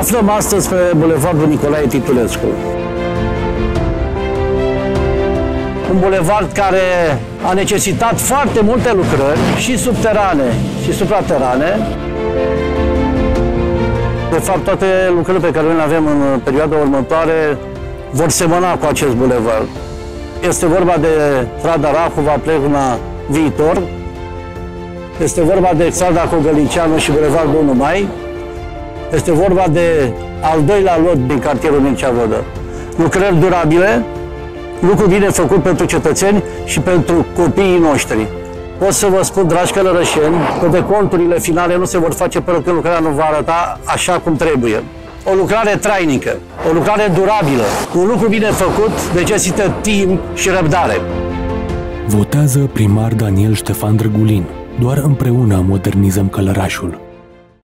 aflăm astăzi pe Bulevardul Nicolae Titulescu. Un bulevard care a necesitat foarte multe lucrări, și subterane și supraterane. De fapt, toate lucrările pe care le avem în perioada următoare vor semăna cu acest bulevard. Este vorba de strada Rahova-Plehna Viitor, este vorba de strada Cogălnicianu și Bulevardul 1 Mai, este vorba de al doilea lot din cartierul Mircea Vodă. Lucrări durabile, lucru bine făcut pentru cetățeni și pentru copiii noștri. Pot să vă spun, dragi călărășeni, că deconturile finale nu se vor face până când lucrarea nu va arăta așa cum trebuie. O lucrare trainică, o lucrare durabilă, un lucru bine făcut necesită timp și răbdare. Votează primar Daniel Ștefan Drăgulin. Doar împreună modernizăm Călărașul.